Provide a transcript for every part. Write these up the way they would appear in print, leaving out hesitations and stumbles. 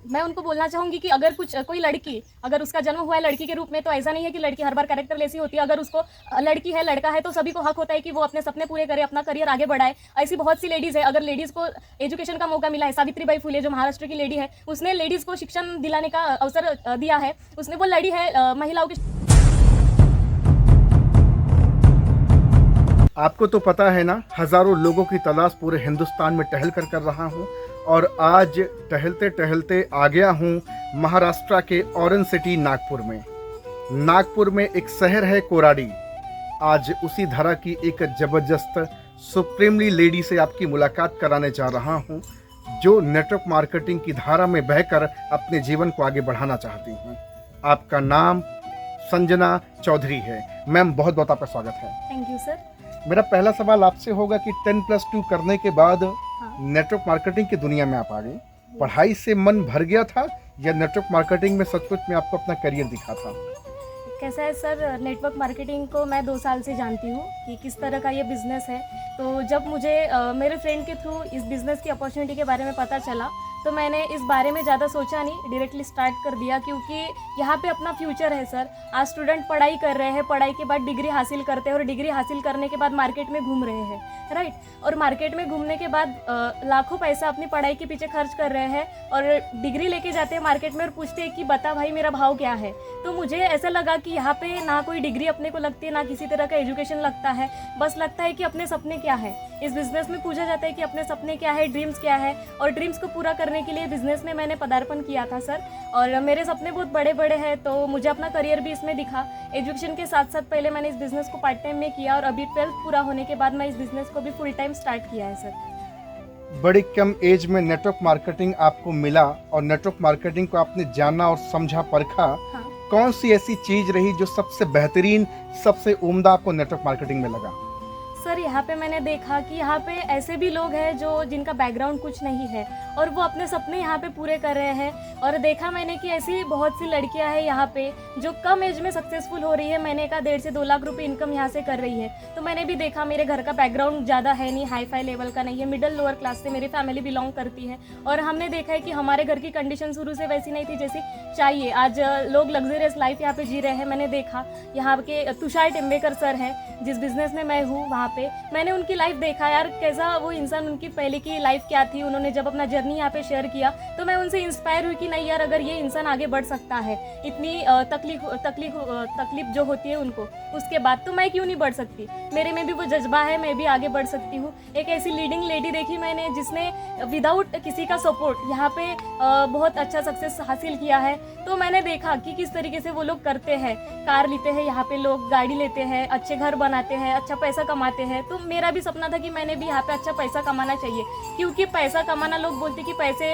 मैं उनको बोलना चाहूँगी कि अगर कोई लड़की अगर उसका जन्म हुआ है लड़की के रूप में, तो ऐसा नहीं है कि लड़की हर बार कैरेक्टर लेसी होती है। अगर उसको लड़की है लड़का है तो सभी को हक होता है कि वो अपने सपने पूरे करे, अपना करियर आगे बढ़ाए। ऐसी बहुत सी लेडीज़ है, अगर लेडीज़ को एजुकेशन का मौका मिला है, सावित्रीबाई फुले जो महाराष्ट्र की लेडी है, उसने लेडीज़ को शिक्षण दिलाने का अवसर दिया है। उसने वो लड़ी है महिलाओं की। आपको तो पता है ना, हजारों लोगों की तलाश पूरे हिंदुस्तान में टहल कर रहा हूँ और आज टहलते टहलते आ गया हूँ महाराष्ट्र के ऑरेंज सिटी नागपुर में। नागपुर में एक शहर है कोराडी। आज उसी धारा की एक जबरदस्त सुप्रीमली लेडी से आपकी मुलाकात कराने जा रहा हूँ, जो नेटवर्क मार्केटिंग की धारा में बहकर अपने जीवन को आगे बढ़ाना चाहती हैं। आपका नाम संजना चौधरी है। मैम, बहुत बहुत आपका स्वागत है। Thank you sir. मेरा पहला सवाल आपसे होगा कि 10+2 करने के बाद हाँ। नेटवर्क मार्केटिंग की दुनिया में आप आ गई। पढ़ाई से मन भर गया था या नेटवर्क मार्केटिंग में सचमुच में आपको अपना करियर दिखा था? कैसा है सर, नेटवर्क मार्केटिंग को मैं 2 साल से जानती हूँ कि किस तरह का ये बिज़नेस है। तो जब मुझे मेरे फ्रेंड के थ्रू इस बिज़नेस की अपॉर्चुनिटी के बारे में पता चला, तो मैंने इस बारे में ज़्यादा सोचा नहीं, डायरेक्टली स्टार्ट कर दिया, क्योंकि यहाँ पे अपना फ्यूचर है सर। आज स्टूडेंट पढ़ाई कर रहे हैं, पढ़ाई के बाद डिग्री हासिल करते हैं और डिग्री हासिल करने के बाद मार्केट में घूम रहे हैं, राइट। और मार्केट में घूमने के बाद लाखों पैसा अपनी पढ़ाई के पीछे खर्च कर रहे हैं और डिग्री लेके जाते हैं मार्केट में और पूछते हैं कि बता भाई मेरा भाव क्या है। तो मुझे ऐसा लगा कि यहाँ पे ना कोई डिग्री अपने को लगती है, ना किसी तरह का एजुकेशन लगता है, बस लगता है कि अपने सपने क्या है। इस बिज़नेस में पूछा जाता है कि अपने सपने क्या है, ड्रीम्स क्या है, और ड्रीम्स को पूरा करने के लिए बिज़नेस में मैंने पदार्पण किया था सर। और मेरे सपने बहुत बड़े बड़े हैं, तो मुझे अपना करियर भी इसमें दिखा। एजुकेशन के साथ साथ पहले मैंने इस बिज़नेस को पार्ट टाइम में किया और अभी 12th पूरा होने के बाद मैं इस बिज़नेस को भी फुल टाइम स्टार्ट किया है सर। बड़ी कम एज में नेटवर्क मार्केटिंग आपको मिला और नेटवर्क मार्केटिंग को आपने जाना और समझा, परखा। हाँ कौन सी ऐसी चीज रही जो सबसे बेहतरीन, सबसे उम्दा आपको नेटवर्क मार्केटिंग में लगा? सर, यहाँ पे मैंने देखा कि यहाँ पे ऐसे भी लोग हैं जो जिनका बैकग्राउंड कुछ नहीं है और वो अपने सपने यहाँ पे पूरे कर रहे हैं। और देखा मैंने कि ऐसी बहुत सी लड़कियाँ हैं यहाँ पे जो कम एज में सक्सेसफुल हो रही है। मैंने कहा 1.5 से 2 लाख रुपए इनकम यहाँ से कर रही है। तो मैंने भी देखा, मेरे घर का बैकग्राउंड ज़्यादा है नहीं, हाई फाई लेवल का नहीं है, मिडिल लोअर क्लास से मेरी फैमिली बिलोंग करती है। और हमने देखा है कि हमारे घर की कंडीशन शुरू से वैसी नहीं थी जैसी चाहिए। आज लोग लग्जरियस लाइफ यहाँ पे जी रहे हैं। मैंने देखा यहाँ के तुषार टेम्बेकर सर हैं, जिस बिज़नेस में मैं हूँ वहाँ पे मैंने उनकी लाइफ देखा यार, कैसा वो इंसान, उनकी पहले की लाइफ क्या थी। उन्होंने जब अपना जर्नी यहाँ पे शेयर किया तो मैं उनसे इंस्पायर हुई कि नहीं यार, अगर ये इंसान आगे बढ़ सकता है, इतनी तकलीफ जो होती है उनको, उसके बाद तो मैं क्यों नहीं बढ़ सकती। मेरे में भी वो जज्बा है, मैं भी आगे बढ़ सकती हूँ। एक ऐसी लीडिंग लेडी देखी मैंने जिसने विदाउट किसी का सपोर्ट यहाँ पे बहुत अच्छा सक्सेस हासिल किया है। तो मैंने देखा कि किस तरीके से वो लोग करते हैं। कार लेते हैं, यहाँ पे लोग गाड़ी लेते हैं, अच्छे घर बनाते हैं, अच्छा पैसा कमाते हैं। तो मेरा भी सपना था कि मैंने भी यहाँ पे अच्छा पैसा कमाना चाहिए, क्योंकि पैसा कमाना, लोग बोलते कि पैसे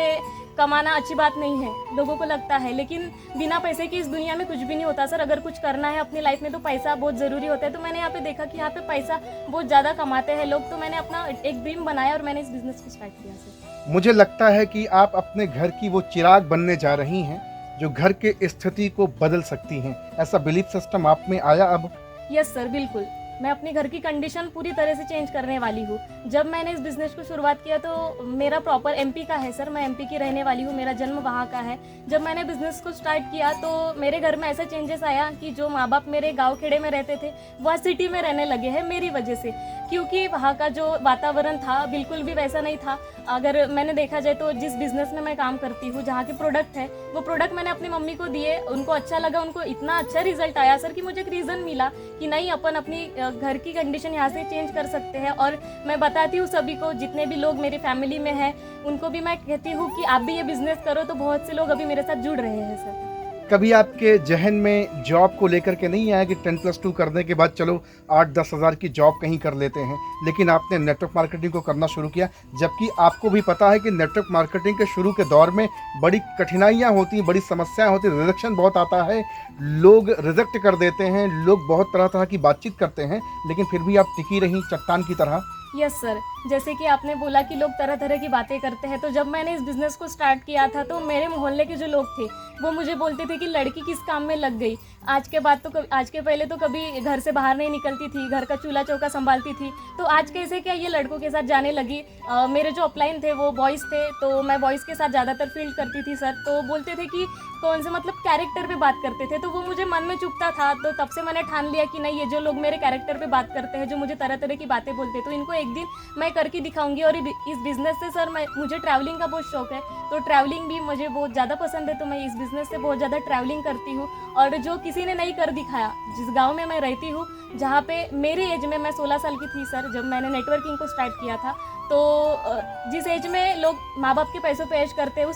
कमाना अच्छी बात नहीं है, लोगों को लगता है, लेकिन बिना पैसे की इस दुनिया में कुछ भी नहीं होता सर। अगर कुछ करना है अपनी लाइफ में तो पैसा बहुत ज़रूरी होता है। तो मैंने यहाँ पे देखा कि यहाँ पे पैसा बहुत ज़्यादा कमाते हैं लोग। तो मैंने अपना एक ड्रीम बनाया और मैंने इस बिज़नेस को स्टार्ट किया सर। मुझे लगता है कि आप अपने घर की वो चिराग बनने जा रही हैं जो घर के स्थिति को बदल सकती हैं। ऐसा बिलीफ सिस्टम आप में आया अब? यस सर, बिल्कुल। मैं अपने घर की कंडीशन पूरी तरह से चेंज करने वाली हूँ। जब मैंने इस बिज़नेस को शुरुआत किया तो मेरा प्रॉपर एमपी का है सर, मैं एमपी की रहने वाली हूँ, मेरा जन्म वहाँ का है। जब मैंने बिज़नेस को स्टार्ट किया तो मेरे घर में ऐसा चेंजेस आया कि जो माँ बाप मेरे गांव खेड़े में रहते थे वह सिटी में रहने लगे हैं मेरी वजह से, क्योंकि वहाँ का जो वातावरण था बिल्कुल भी वैसा नहीं था। अगर मैंने देखा जाए तो जिस बिज़नेस में मैं काम करती हूँ, जहाँ के प्रोडक्ट है, वो प्रोडक्ट मैंने अपनी मम्मी को दिए, उनको अच्छा लगा, उनको इतना अच्छा रिजल्ट आया सर कि मुझे एक रीज़न मिला कि नहीं, अपन अपनी घर की कंडीशन यहाँ से चेंज कर सकते हैं। और मैं बताती हूँ सभी को, जितने भी लोग मेरी फैमिली में हैं उनको भी मैं कहती हूँ कि आप भी ये बिज़नेस करो। तो बहुत से लोग अभी मेरे साथ जुड़ रहे हैं सर। कभी आपके जहन में जॉब को लेकर के नहीं आया कि 10+2 करने के बाद चलो 8-10 हज़ार की जॉब कहीं कर लेते हैं, लेकिन आपने नेटवर्क मार्केटिंग को करना शुरू किया, जबकि आपको भी पता है कि नेटवर्क मार्केटिंग के शुरू के दौर में बड़ी कठिनाइयाँ होती हैं, बड़ी समस्याएं होती हैं, रिजेक्शन बहुत आता है, लोग रिजेक्ट कर देते हैं, लोग बहुत तरह तरह की बातचीत करते हैं, लेकिन फिर भी आप टिकी रहीं चट्टान की तरह। यस सर, जैसे कि आपने बोला कि लोग तरह तरह की बातें करते हैं, तो जब मैंने इस बिज़नेस को स्टार्ट किया था तो मेरे मोहल्ले के जो लोग थे वो मुझे बोलते थे कि लड़की किस काम में लग गई। आज के पहले तो कभी घर से बाहर नहीं निकलती थी, घर का चूल्हा चौका संभालती थी, तो आज कैसे क्या ये लड़कों के साथ जाने लगी। मेरे जो अपलाइन थे वो बॉयज़ थे, तो मैं बॉयज़ के साथ ज़्यादातर फील्ड करती थी सर। तो बोलते थे कि कौन से मतलब कैरेक्टर पे बात करते थे, तो वो मुझे मन में चुभता था। तो तब से मैंने ठान लिया कि नहीं, ये जो लोग मेरे कैरेक्टर पे बात करते हैं, जो मुझे तरह तरह की बातें बोलते हैं, तो इनको एक दिन मैं करके दिखाऊंगी। और इस बिज़नेस से सर मुझे ट्रैवलिंग का बहुत शौक है, तो ट्रैवलिंग भी मुझे बहुत ज़्यादा पसंद है, तो मैं इस बिज़नेस से बहुत ज़्यादा ट्रैवलिंग करती हूँ। और जो किसी ने नहीं कर दिखाया, जिस गाँव में मैं रहती हूँ, जहाँ पे मेरी एज में मैं 16 साल की थी सर जब मैंने नेटवर्किंग को स्टार्ट किया था, तो जिस एज में लोग माँ बाप के पैसों पे ऐश करते हैं,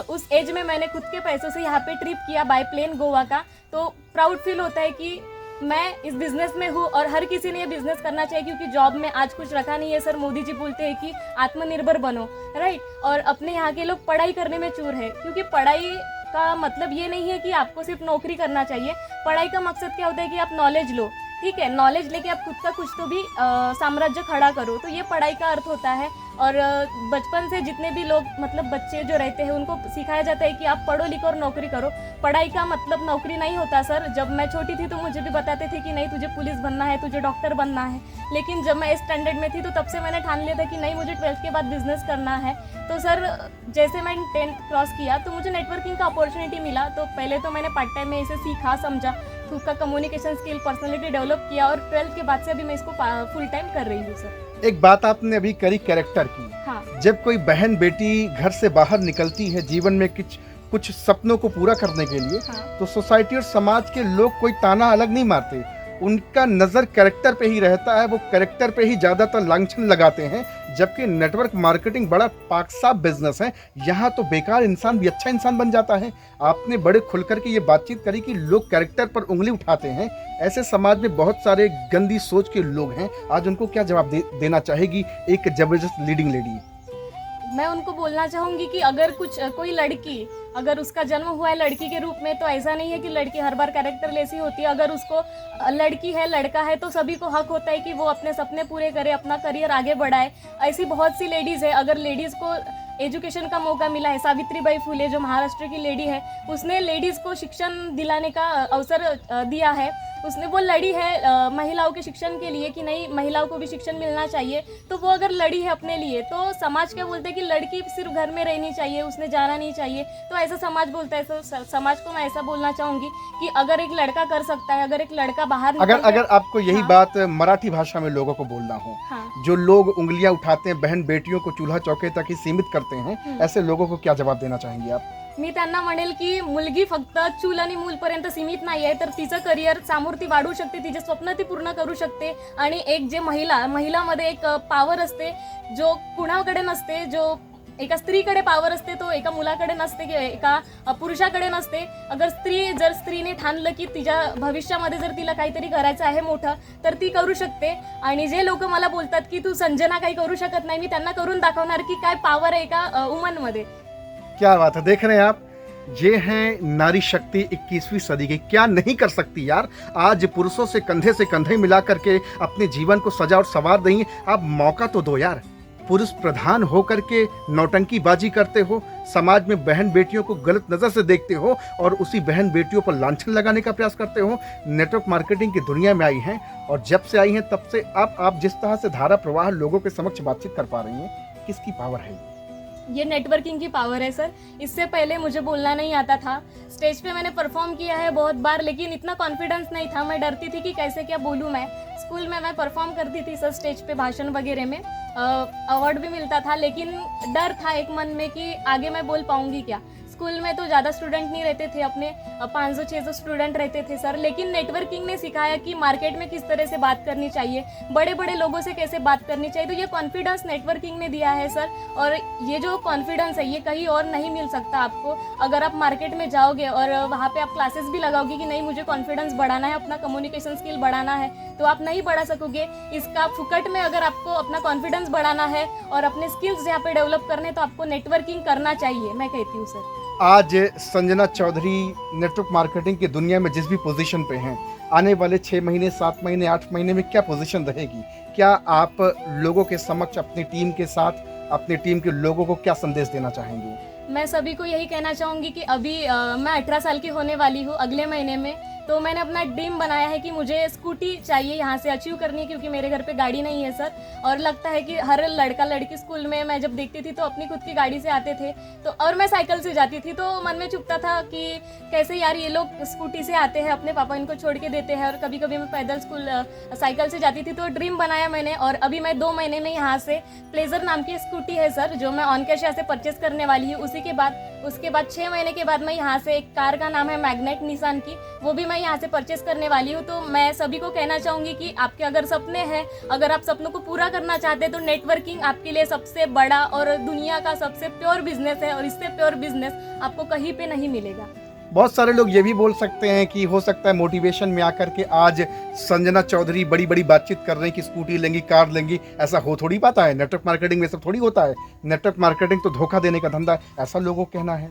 उस एज में मैंने खुद के पैसों से यहाँ पे ट्रिप किया बाय प्लेन गोवा का। तो प्राउड फील होता है कि मैं इस बिज़नेस में हूँ, और हर किसी ने ये बिज़नेस करना चाहिए, क्योंकि जॉब में आज कुछ रखा नहीं है सर। मोदी जी बोलते हैं कि आत्मनिर्भर बनो, राइट। और अपने यहाँ के लोग पढ़ाई करने में चूर है, क्योंकि पढ़ाई का मतलब ये नहीं है कि आपको सिर्फ नौकरी करना चाहिए। पढ़ाई का मकसद क्या होता है कि आप नॉलेज लो, ठीक है, नॉलेज लेके आप खुद का कुछ तो भी साम्राज्य खड़ा करो, तो ये पढ़ाई का अर्थ होता है। और बचपन से जितने भी लोग मतलब बच्चे जो रहते हैं उनको सिखाया जाता है कि आप पढ़ो लिखो और नौकरी करो। पढ़ाई का मतलब नौकरी नहीं होता सर। जब मैं छोटी थी तो मुझे भी बताते थे कि नहीं, तुझे पुलिस बनना है, तुझे डॉक्टर बनना है, लेकिन जब मैं स्टैंडर्ड में थी तो तब से मैंने ठान लिया था कि नहीं, मुझे 12th के बाद बिजनेस करना है। तो सर जैसे मैं 10th क्रॉस किया तो मुझे नेटवर्किंग का अपॉर्चुनिटी मिला, तो पहले तो मैंने पार्ट टाइम में इसे सीखा, समझा, खुद का कम्युनिकेशन स्किल, पर्सनैलिटी डेवलप किया, और 12th के बाद से अभी मैं इसको फुल टाइम कर रही हूँ सर। एक बात आपने अभी करी कैरेक्टर की। हाँ। जब कोई बहन बेटी घर से बाहर निकलती है जीवन में कुछ सपनों को पूरा करने के लिए, हाँ। तो सोसाइटी और समाज के लोग कोई ताना अलग नहीं मारते, उनका नज़र कैरेक्टर पे ही रहता है, वो कैरेक्टर पे ही ज़्यादातर लांछन लगाते हैं। जबकि नेटवर्क मार्केटिंग बड़ा पाक साफ बिजनेस है, यहाँ तो बेकार इंसान भी अच्छा इंसान बन जाता है। आपने बड़े खुलकर के ये बातचीत करी कि लोग कैरेक्टर पर उंगली उठाते हैं। ऐसे समाज में बहुत सारे गंदी सोच के लोग हैं, आज उनको क्या जवाब देना चाहेगी एक जबरदस्त लीडिंग लेडी? मैं उनको बोलना चाहूँगी कि अगर कोई लड़की, अगर उसका जन्म हुआ है लड़की के रूप में, तो ऐसा नहीं है कि लड़की हर बार कैरेक्टर लेसी होती है। अगर उसको लड़की है, लड़का है, तो सभी को हक होता है कि वो अपने सपने पूरे करे, अपना करियर आगे बढ़ाए। ऐसी बहुत सी लेडीज़ है, अगर लेडीज़ को एजुकेशन का मौका मिला है, सावित्रीबाई फुले जो महाराष्ट्र की लेडी है, उसने लेडीज़ को शिक्षण दिलाने का अवसर दिया है। उसने वो लड़ी है महिलाओं के शिक्षण के लिए कि नहीं, महिलाओं को भी शिक्षण मिलना चाहिए। तो वो अगर लड़ी है अपने लिए, तो समाज क्या बोलते हैं कि लड़की सिर्फ घर में रहनी चाहिए, उसने जाना नहीं चाहिए, तो ऐसा समाज बोलता है। तो समाज को मैं ऐसा बोलना चाहूँगी कि अगर एक लड़का कर सकता है, अगर एक लड़का बाहर अगर आपको यही हाँ। बात मराठी भाषा में लोगों को बोलना हो, हाँ। जो लोग उंगलियां उठाते हैं, बहन बेटियों को चूल्हा चौके तक ही सीमित करते हैं, ऐसे लोगों को क्या जवाब देना चाहेंगी आप? मी त्यांना म्हणेल की मुलगी फक्त चूल आणि मूलपर्यंत सीमित नाही आहे, तर तिचं करिअर समोर ती वाढवू शकते, तिचे स्वप्न ती पूर्ण करू शकते। आणि एक जे महिलामध्ये एक पॉवर असते जो कुणाकडे नसते, जो एका स्त्रीकडे पॉवर असते, तो एका मुलाकडे नसते किंवा एका पुरुषाकडे नसते। अगर स्त्रीने ठाणलं की तिच्या भविष्यामध्ये जर तिला काहीतरी करायचं आहे मोठं, तर ती करू शकते। आणि जे लोक मला बोलतात की तू संजना काही करू शकत नाही, मी त्यांना करून दाखवणार की काय पॉवर आहे एका वुमनमध्ये। क्या बात है, देख रहे हैं आप, ये हैं नारी शक्ति 21वीं सदी की। क्या नहीं कर सकती यार, आज पुरुषों से कंधे मिला करके अपने जीवन को सजा और संवार रही हैं। आप मौका तो दो यार। पुरुष प्रधान होकर के नौटंकीबाजी करते हो, समाज में बहन बेटियों को गलत नज़र से देखते हो और उसी बहन बेटियों पर लांछन लगाने का प्रयास करते हो। नेटवर्क मार्केटिंग की दुनिया में आई हैं और जब से आई हैं तब से आप जिस तरह से धारा प्रवाह लोगों के समक्ष बातचीत कर पा रही हैं, किसकी पावर है ये नेटवर्किंग की पावर है सर। इससे पहले मुझे बोलना नहीं आता था। स्टेज पे मैंने परफॉर्म किया है बहुत बार, लेकिन इतना कॉन्फिडेंस नहीं था, मैं डरती थी कि कैसे क्या बोलूँ। मैं स्कूल में मैं परफॉर्म करती थी सर, स्टेज पे भाषण वगैरह में अवार्ड भी मिलता था, लेकिन डर था एक मन में कि आगे मैं बोल पाऊँगी क्या। स्कूल में तो ज़्यादा स्टूडेंट नहीं रहते थे, अपने 500-600 स्टूडेंट रहते थे सर, लेकिन नेटवर्किंग ने सिखाया कि मार्केट में किस तरह से बात करनी चाहिए, बड़े बड़े लोगों से कैसे बात करनी चाहिए। तो ये कॉन्फिडेंस नेटवर्किंग ने दिया है सर, और ये जो कॉन्फिडेंस है ये कहीं और नहीं मिल सकता आपको। अगर आप मार्केट में जाओगे और वहाँ पे आप क्लासेस भी लगाओगे कि नहीं मुझे कॉन्फिडेंस बढ़ाना है, अपना कम्युनिकेशन स्किल बढ़ाना है, तो आप नहीं बढ़ा सकोगे। इसका फुकट में अगर आपको अपना कॉन्फिडेंस बढ़ाना है और अपने स्किल्स यहाँ पे डेवलप करने, तो आपको नेटवर्किंग करना चाहिए, मैं कहती हूँ सर। आज संजना चौधरी नेटवर्क मार्केटिंग की दुनिया में जिस भी पोजीशन पे हैं, आने वाले 6 महीने, 7 महीने, 8 महीने में क्या पोजीशन रहेगी? क्या आप लोगों के समक्ष अपनी टीम के साथ, अपनी टीम के लोगों को क्या संदेश देना चाहेंगे? मैं सभी को यही कहना चाहूँगी कि अभी मैं 18 साल की होने वाली हूँ अगले महीने में। तो मैंने अपना ड्रीम बनाया है कि मुझे स्कूटी चाहिए यहाँ से अचीव करनी है, क्योंकि मेरे घर पे गाड़ी नहीं है सर। और लगता है कि हर लड़का लड़की स्कूल में मैं जब देखती थी तो अपनी खुद की गाड़ी से आते थे, तो और मैं साइकिल से जाती थी, तो मन में चुभता था कि कैसे यार ये लोग स्कूटी से आते हैं, अपने पापा इनको छोड़ के देते हैं, और कभी कभी मैं पैदल स्कूल साइकिल से जाती थी। तो ड्रीम बनाया मैंने, और अभी मैं 2 महीने में यहाँ से प्लेजर नाम की स्कूटी है सर, जो मैं ऑन कैश यहाँ से परचेस करने वाली हूँ। उसके बाद 6 महीने के बाद मैं यहाँ से एक कार का नाम है मैग्नेट निसान की, वो भी मैं यहाँ से परचेस करने वाली हूँ। तो मैं सभी को कहना चाहूँगी कि आपके अगर सपने हैं, अगर आप सपनों को पूरा करना चाहते हैं, तो नेटवर्किंग आपके लिए सबसे बड़ा और दुनिया का सबसे प्योर बिजनेस है, और इससे प्योर बिजनेस आपको कहीं पे नहीं मिलेगा। बहुत सारे लोग ये भी बोल सकते हैं कि हो सकता है मोटिवेशन में आकर के आज संजना चौधरी बड़ी बड़ी बातचीत कर रही हैं कि स्कूटी लेंगी, कार लेंगी। ऐसा हो थोड़ी पाता है, नेटवर्क मार्केटिंग में सब थोड़ी होता है। नेटवर्क मार्केटिंग तो धोखा देने का धंधा है, ऐसा लोगों का कहना है।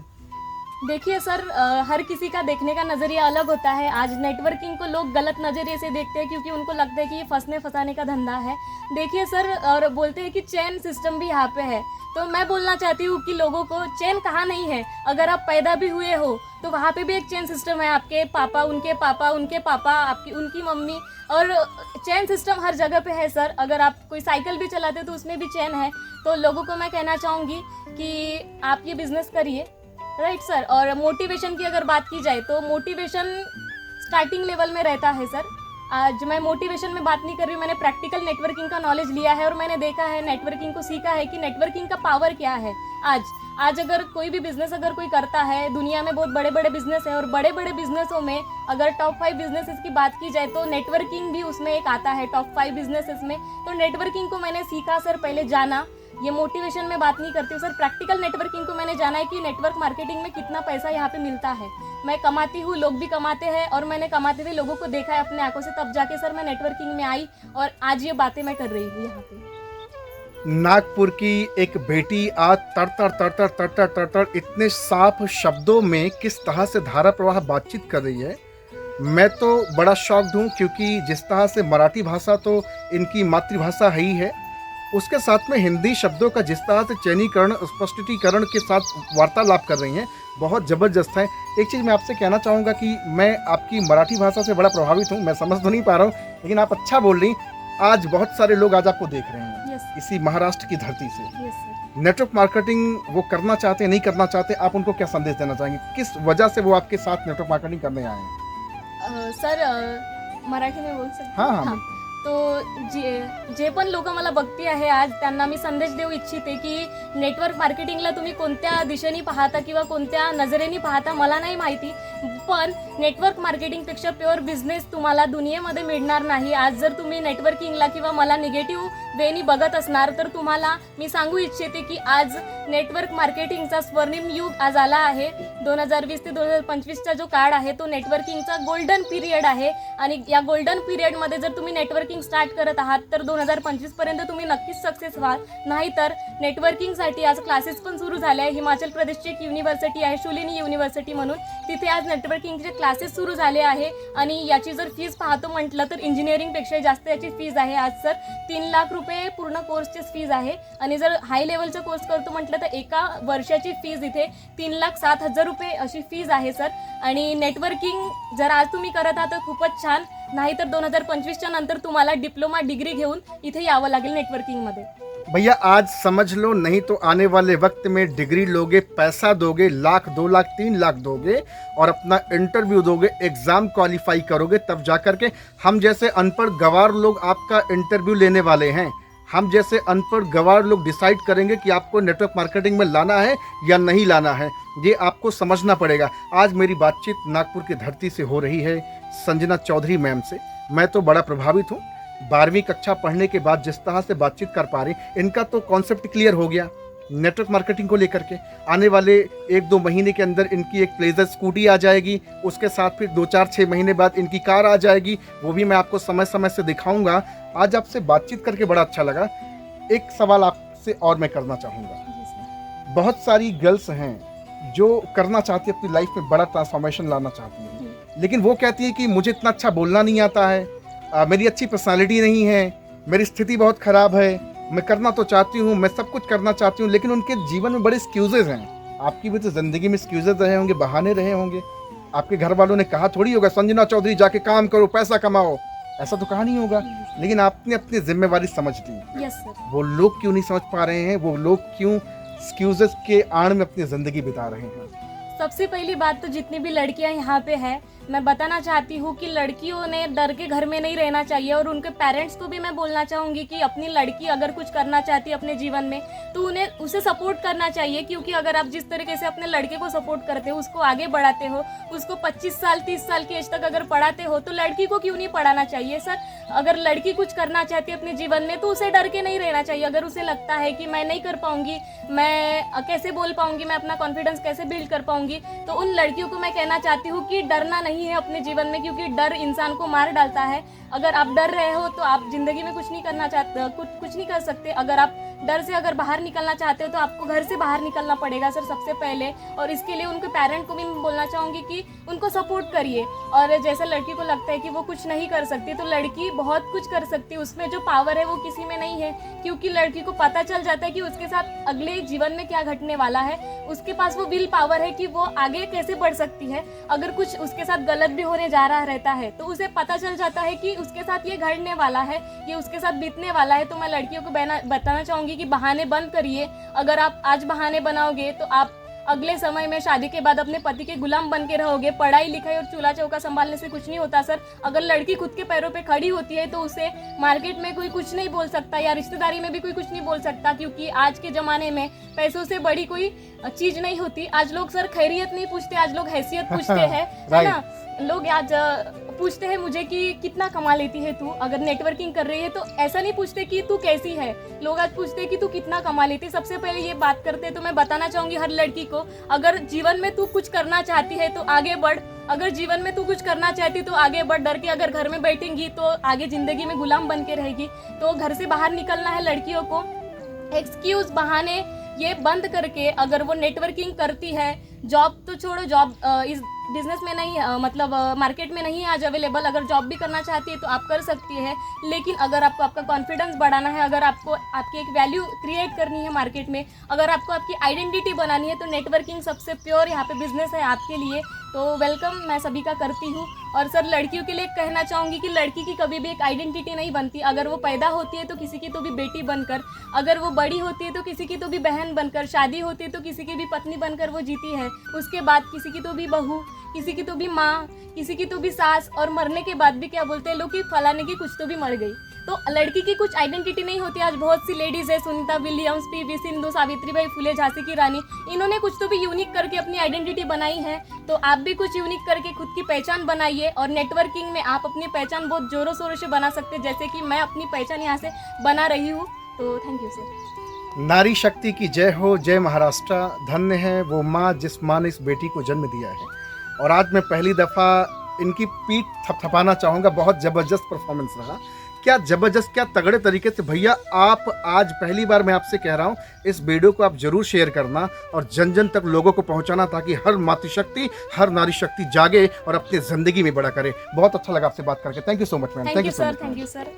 देखिए सर, हर किसी का देखने का नज़रिया अलग होता है। आज नेटवर्किंग को लोग गलत नज़रिए से देखते हैं, क्योंकि उनको लगता है कि ये फंसने फंसाने का धंधा है। देखिए सर, और बोलते हैं कि चेन सिस्टम भी यहाँ पे है, तो मैं बोलना चाहती हूँ कि लोगों को चेन कहाँ नहीं है। अगर आप पैदा भी हुए हो तो वहाँ पे भी एक चेन सिस्टम है, आपके पापा, उनके पापा, उनके पापा, आपकी उनकी मम्मी, और चेन सिस्टम हर जगह पे है सर। अगर आप कोई साइकिल भी चलाते हो तो उसमें भी चेन है। तो लोगों को मैं कहना चाहूँगी कि आप ये बिजनेस करिए, राइट सर। और मोटिवेशन की अगर बात की जाए तो मोटिवेशन स्टार्टिंग लेवल में रहता है सर। आज मैं मोटिवेशन में बात नहीं कर रही हूँ, मैंने प्रैक्टिकल नेटवर्किंग का नॉलेज लिया है, और मैंने देखा है, नेटवर्किंग को सीखा है कि नेटवर्किंग का पावर क्या है। आज अगर कोई भी बिजनेस अगर कोई करता है, दुनिया में बहुत बड़े बड़े बिजनेस है, और बड़े बड़े बिजनेसों में अगर टॉप 5 बिजनेसेस की बात की जाए तो नेटवर्किंग भी उसमें एक आता है, टॉप 5 बिजनेसेस में। तो नेटवर्किंग को मैंने सीखा सर, पहले जाना। ये मोटिवेशन में बात नहीं करती हूँ सर, प्रैक्टिकल नेटवर्किंग को मैंने जाना है कि नेटवर्क मार्केटिंग में कितना पैसा यहाँ पे मिलता है। मैं कमाती हूँ, लोग भी कमाते हैं, और मैंने कमाते हुए लोगों को देखा है अपने आंखों से, तब जाके सर मैं नेटवर्किंग में आई, और आज ये बातें मैं कर रही हूँ यहाँ पे। नागपुर की एक बेटी आज तड़ इतने साफ शब्दों में किस तरह से धारा प्रवाह बातचीत कर रही है, मैं तो बड़ा शॉक्ड हूँ। क्योंकि जिस तरह से मराठी भाषा तो इनकी मातृभाषा है ही है, उसके साथ में हिंदी शब्दों का जिस तरह से चयनीकरण, स्पष्टीकरण के साथ वार्तालाप कर रही हैं, बहुत ज़बरदस्त है। एक चीज़ मैं आपसे कहना चाहूँगा कि मैं आपकी मराठी भाषा से बड़ा प्रभावित हूँ। मैं समझ तो नहीं पा रहा हूँ, लेकिन आप अच्छा बोल रही। आज बहुत सारे लोग आज आपको देख रहे हैं इसी महाराष्ट्र की धरती से। नेटवर्क मार्केटिंग वो करना चाहते हैं, नहीं करना चाहते, आप उनको क्या संदेश देना चाहेंगे? किस वजह से वो आपके साथ नेटवर्क मार्केटिंग करने आए हैं? सर मराठी में बोल सकते? हाँ। तो जे पण लोक मला बघती आहे आज, त्यांना मी संदेश देऊ इच्छिते की नेटवर्क मार्केटिंगला तुम्ही कोणत्या दिशेने पाहता किंवा कोणत्या नजरेने पाहता मला नाही माहिती, पण नेटवर्क मार्केटिंगपेक्षा प्युअर बिझनेस तुम्हाला दुनियेमध्ये मिळणार नाही। आज जर तुम्ही नेटवर्किंगला किंवा मला निगेटिव्ह वेनी बघत असणार तर तुम्हाला मी सांगू इच्छिते की आज नेटवर्क मार्केटिंगचा स्वर्णिम युग आज आला आहे। 2020 ते 2025चा जो काळ आहे तो नेटवर्किंगचा गोल्डन पिरियड आहे, आणि या गोल्डन पिरियडमध्ये जर तुम्ही नेटवर्किंग स्टार्ट करत आहात तर 2025 पर्यंत तुम्ही नक्कीच सक्सेस व्हाल। नाहीतर नेटवर्किंगसाठी आज क्लासेस पण सुरू झाले आहे। हिमाचल प्रदेशची एक युनिव्हर्सिटी आहे, शुलिनी युनिव्हर्सिटी म्हणून, तिथे आज नेटवर्किंगचे क्लासेस सुरू झाले आहे, आणि याची जर फीस पाहतो म्हटलं तर इंजिनिअरिंगपेक्षा जास्त याची फीस आहे। आज सर 3 लाख रुपये पूर्ण कोर्सची फीस आहे, आणि जर हाय लेवलचा कोर्स करतो म्हटलं तर एका वर्षाची फीस इथे 3,07,000 रुपये अशी फीस आहे सर। आणि नेटवर्किंग जर आज तुम्ही करत आहात तर खूपच छान, नाहीतर 2025च्या नंतर तुम्हाला डिप्लोमा डिग्री घेऊन इथे यावं लागेल नेटवर्किंगमध्ये। भैया आज समझ लो, नहीं तो आने वाले वक्त में डिग्री लोगे, पैसा दोगे, 1 लाख 2 लाख 3 लाख दोगे, और अपना इंटरव्यू दोगे, एग्जाम क्वालिफाई करोगे, तब जाकर के हम जैसे अनपढ़ गवार लोग आपका इंटरव्यू लेने वाले हैं। हम जैसे अनपढ़ गवार लोग डिसाइड करेंगे कि आपको नेटवर्क मार्केटिंग में लाना है या नहीं लाना है, ये आपको समझना पड़ेगा। आज मेरी बातचीत नागपुर की धरती से हो रही है संजना चौधरी मैम से। मैं तो बड़ा प्रभावित हूँ। 12वीं कक्षा पढ़ने के बाद जिस तरह से बातचीत कर पा रही, इनका तो कॉन्सेप्ट क्लियर हो गया नेटवर्क मार्केटिंग को लेकर के। आने वाले 1-2 महीने के अंदर इनकी एक प्लेजर स्कूटी आ जाएगी, उसके साथ फिर 2-4-6 महीने बाद इनकी कार आ जाएगी, वो भी मैं आपको समय समय से दिखाऊंगा। आज आपसे बातचीत करके बड़ा अच्छा लगा। एक सवाल आपसे और मैं करना चाहूँगा। बहुत सारी गर्ल्स हैं जो करना चाहती है, अपनी लाइफ में बड़ा ट्रांसफॉर्मेशन लाना चाहती है, लेकिन वो कहती है कि मुझे इतना अच्छा बोलना नहीं आता है, मेरी अच्छी पर्सनालिटी नहीं है, मेरी स्थिति बहुत ख़राब है, मैं करना तो चाहती हूँ, मैं सब कुछ करना चाहती हूँ, लेकिन उनके जीवन में बड़े एक्सक्यूजेज हैं। आपकी भी तो जिंदगी में एक्सक्यूजेज रहे होंगे, बहाने रहे होंगे। आपके घर वालों ने कहा थोड़ी होगा संजना चौधरी जाके काम करो, पैसा कमाओ, ऐसा तो कहा नहीं होगा। लेकिन आपने अपनी जिम्मेवारी समझ ली। Yes sir. वो लोग क्यों नहीं समझ पा रहे हैं, वो लोग क्यों एक्सक्यूजेस के आड़ में अपनी जिंदगी बिता रहे हैं? सबसे पहली बात तो जितनी भी लड़कियां यहाँ पे हैं, मैं बताना चाहती हूँ कि लड़कियों ने डर के घर में नहीं रहना चाहिए। और उनके पेरेंट्स को भी मैं बोलना चाहूँगी कि अपनी लड़की अगर कुछ करना चाहती है अपने जीवन में तो उन्हें उसे सपोर्ट करना चाहिए। क्योंकि अगर आप जिस तरीके से अपने लड़के को सपोर्ट करते हो, उसको आगे बढ़ाते हो, उसको 25 साल 30 साल की एज तक अगर पढ़ाते हो, तो लड़की को क्यों नहीं पढ़ाना चाहिए सर? अगर लड़की कुछ करना चाहती है अपने जीवन में तो उसे डर के नहीं रहना चाहिए। अगर उसे लगता है कि मैं नहीं कर पाऊंगी, मैं कैसे बोल पाऊंगी, मैं अपना कॉन्फिडेंस कैसे बिल्ड कर पाऊंगी, तो उन लड़कियों को मैं कहना चाहती हूँ कि डरना नहीं है अपने जीवन में। क्योंकि डर इंसान को मार डालता है। अगर आप डर रहे हो तो आप जिंदगी में कुछ नहीं करना चाहते, कुछ नहीं कर सकते। अगर आप डर से अगर बाहर निकलना चाहते हो तो आपको घर से बाहर निकलना पड़ेगा सर सबसे पहले। और इसके लिए उनके पेरेंट को भी मैं बोलना चाहूँगी कि उनको सपोर्ट करिए। और जैसा लड़की को लगता है कि वो कुछ नहीं कर सकती, तो लड़की बहुत कुछ कर सकती है। उसमें जो पावर है वो किसी में नहीं है। क्योंकि लड़की को पता चल जाता है कि उसके साथ अगले जीवन में क्या घटने वाला है। उसके पास वो विल पावर है कि वो आगे कैसे बढ़ सकती है। अगर कुछ उसके साथ गलत भी होने जा रहा रहता है तो उसे पता चल जाता है कि उसके साथ ये घटने वाला है, ये उसके साथ बीतने वाला है। तो मैं लड़कियों को बताना चाहूँगी कि बहाने बंद करिए। अगर आप आज बहाने बनाओगे तो आप अगले समय में शादी के बाद अपने पति के गुलाम बन के रहोगे। पढ़ाई लिखाई और चूल्हा चौका संभालने से कुछ नहीं होता सर। अगर लड़की खुद के पैरों पे खड़ी होती है तो उसे मार्केट में कोई कुछ नहीं बोल सकता, या रिश्तेदारी में भी कोई कुछ नहीं बोल सकता। क्योंकि आज के ज़माने में पैसों से बड़ी कोई चीज़ नहीं होती। आज लोग सर खैरियत नहीं पूछते, आज लोग हैसियत पूछते हैं, है ना। लोग आज पूछते हैं मुझे कि कितना कमा लेती है तू, अगर नेटवर्किंग कर रही है तो ऐसा नहीं पूछते कि तू कैसी है। लोग आज पूछते हैं कि तू कितना कमा लेती है। सबसे पहले ये बात करते हैं। तो मैं बताना चाहूँगी हर लड़की को, अगर जीवन में तू कुछ करना चाहती है तो आगे बढ़। अगर जीवन में तू कुछ करना चाहती तो आगे बढ़। डर के अगर घर में बैठेंगी तो आगे जिंदगी में गुलाम बन के रहेगी। तो घर से बाहर निकलना है लड़कियों को। एक्सक्यूज बहाने ये बंद करके अगर वो नेटवर्किंग करती है, जॉब तो छोड़ो, जॉब इस बिजनेस में नहीं मतलब मार्केट में नहीं है आज अवेलेबल। अगर जॉब भी करना चाहती है तो आप कर सकती है। लेकिन अगर आपको आपका कॉन्फिडेंस बढ़ाना है, अगर आपको आपकी एक वैल्यू क्रिएट करनी है मार्केट में, अगर आपको आपकी आइडेंटिटी बनानी है, तो नेटवर्किंग सबसे प्योर यहाँ पे बिजनेस है आपके लिए। तो वेलकम मैं सभी का करती हूँ। और सर लड़कियों के लिए कहना चाहूँगी कि लड़की की कभी भी एक आइडेंटिटी नहीं बनती। अगर वो पैदा होती है तो किसी की तो भी बेटी बनकर, अगर वो बड़ी होती है तो किसी की तो भी बहन बनकर, शादी होती है तो किसी की भी पत्नी बनकर वो जीती है। उसके बाद किसी की तो भी बहू, किसी की तो भी माँ, किसी की तो भी सास, और मरने के बाद भी क्या बोलते हैं लोग कि फलाने की कुछ तो भी मर गई। तो लड़की की कुछ आइडेंटिटी नहीं होती। आज बहुत सी लेडीज है, सुनीता विलियम्स, पीवी सिंधु, सावित्रीबाई फुले, झांसी की रानी, इन्होंने कुछ तो भी यूनिक करके अपनी आइडेंटिटी बनाई है। तो आप भी कुछ यूनिक करके खुद की पहचान बनाइए। और नेटवर्किंग में आप अपनी पहचान बहुत जोरों शोरों से बना सकते हैं, जैसे कि मैं अपनी पहचान यहाँ से बना रही हूँ। तो थैंक यू सर। नारी शक्ति की जय हो, जय महाराष्ट्र। धन्य है वो माँ जिस माँ ने इस बेटी को जन्म दिया है। और आज मैं पहली दफ़ा इनकी पीठ थपथपाना चाहूँगा। बहुत ज़बरदस्त परफॉर्मेंस रहा। क्या ज़बरदस्त, क्या तगड़े तरीके से। भैया आप आज पहली बार मैं आपसे कह रहा हूँ, इस वीडियो को आप जरूर शेयर करना और जन जन तक लोगों को पहुँचाना, ताकि हर मातृशक्ति, हर नारी शक्ति जागे और अपनी ज़िंदगी में बड़ा करे। बहुत अच्छा लगा आपसे बात करके। Thank you so much ma'am. Thank you sir. Thank you sir.